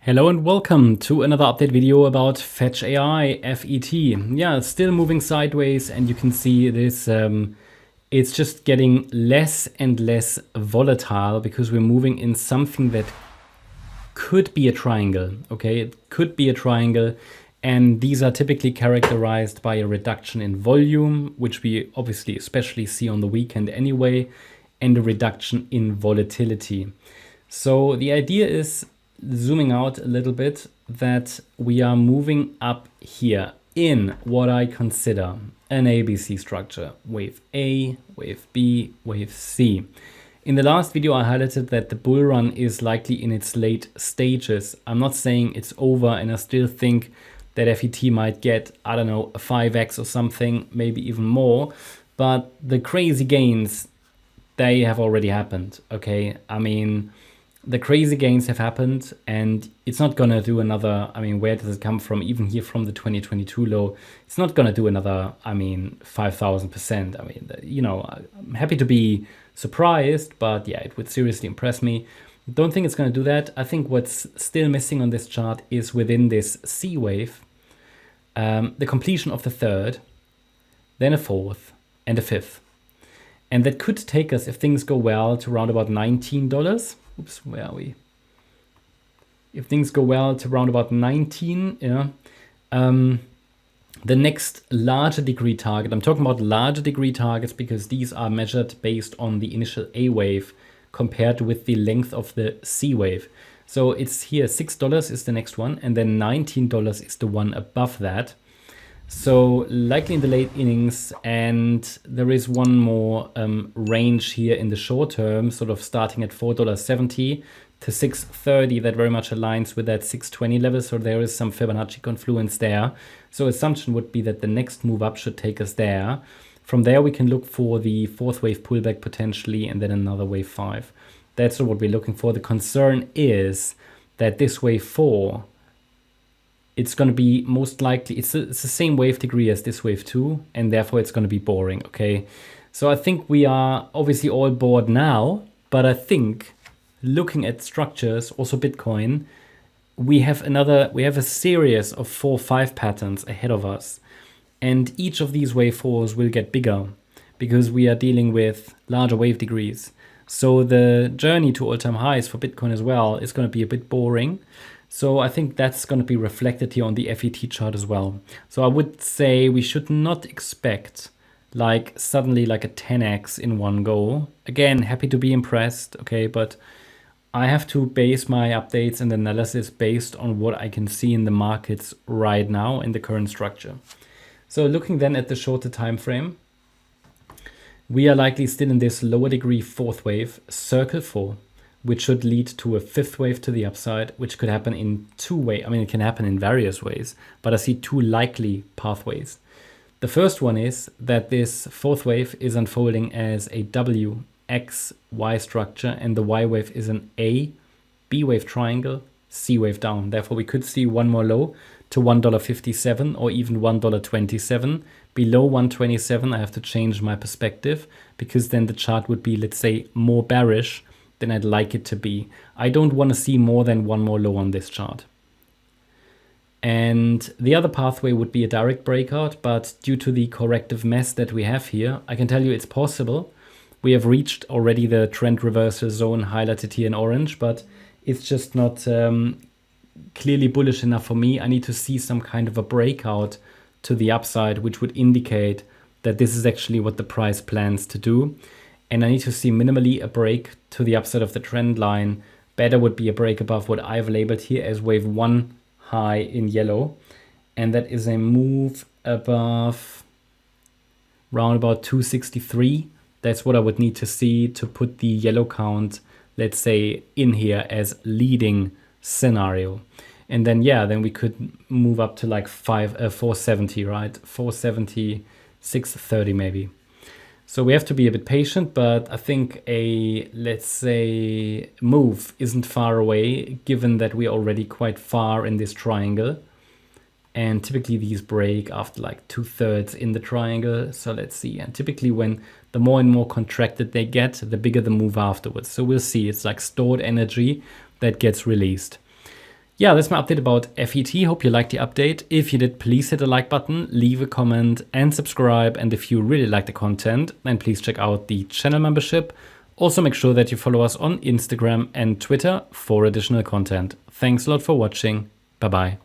Hello and welcome to another update video about FETCH.AI FET. Yeah, it's still moving sideways, and you can see this. It's just getting less and less volatile because we're moving in something that could be a triangle. Okay, it could be a triangle, and these are typically characterized by a reduction in volume, which we obviously especially see on the weekend anyway, and a reduction in volatility. So the idea is, zooming out a little bit, that we are moving up here in what I consider an ABC structure. Wave A, wave B, wave C. In the last video, I highlighted that the bull run is likely in its late stages. I'm not saying it's over, and I still think that FET might get, I don't know, a 5x or something, maybe even more. But the crazy gains, they have already happened, okay? I mean, the crazy gains have happened, and it's not going to do another, I mean, where does it come from? Even here from the 2022 low, it's not going to do another, I mean, 5,000%. I mean, you know, I'm happy to be surprised, but yeah, it would seriously impress me. Don't think it's going to do that. I think what's still missing on this chart is within this C wave, the completion of the third, then a fourth, and a fifth. And that could take us, if things go well, to around about $19. Oops, where are we? If things go well, to around about 19, yeah. The next larger degree target, I'm talking about larger degree targets because these are measured based on the initial A wave compared with the length of the C wave. So it's here, $6 is the next one, and then $19 is the one above that. So likely in the late innings, and there is one more range here in the short term, sort of starting at $4.70 to $6.30. That very much aligns with that $6.20 level. So there is some Fibonacci confluence there. So assumption would be that the next move up should take us there. From there, we can look for the fourth wave pullback potentially, and then another wave 5. That's what we're looking for. The concern is that this wave 4, it's going to be most likely, it's the same wave degree as this wave 2, and therefore it's going to be boring, okay? So I think we are obviously all bored now, but I think looking at structures, also Bitcoin, we have a series of 4 or 5 patterns ahead of us. And each of these wave 4s will get bigger because we are dealing with larger wave degrees. So the journey to all-time highs for Bitcoin as well is going to be a bit boring. So I think that's going to be reflected here on the FET chart as well. So I would say we should not expect like suddenly like a 10x in one go. Again, happy to be impressed, okay, but I have to base my updates and analysis based on what I can see in the markets right now in the current structure. So looking then at the shorter time frame, we are likely still in this lower degree fourth wave, circle 4. Which should lead to a fifth wave to the upside, which could happen in 2 ways. I mean, it can happen in various ways, but I see 2 likely pathways. The first one is that this fourth wave is unfolding as a W, X, Y structure, and the Y wave is an A, B wave triangle, C wave down. Therefore, we could see one more low to $1.57 or even $1.27. Below 127, I have to change my perspective because then the chart would be, let's say, more bearish than I'd like it to be. I don't want to see more than one more low on this chart. And the other pathway would be a direct breakout, but due to the corrective mess that we have here, I can tell you it's possible. We have reached already the trend reversal zone highlighted here in orange, but it's just not clearly bullish enough for me. I need to see some kind of a breakout to the upside, which would indicate that this is actually what the price plans to do. And I need to see minimally a break to the upside of the trend line. Better would be a break above what I've labeled here as wave 1 high in yellow. And that is a move above round about 263. That's what I would need to see to put the yellow count, let's say, in here as leading scenario. And then, yeah, then we could move up to like 470, right? 470, 630 maybe. So we have to be a bit patient, but I think a, let's say, move isn't far away, given that we're already quite far in this triangle. And typically these break after like 2/3 in the triangle. So let's see. And typically when the more and more contracted they get, the bigger the move afterwards. So we'll see. It's like stored energy that gets released. Yeah, that's my update about FET. Hope you liked the update. If you did, please hit the like button, leave a comment and subscribe. And if you really like the content, then please check out the channel membership. Also make sure that you follow us on Instagram and Twitter for additional content. Thanks a lot for watching. Bye-bye.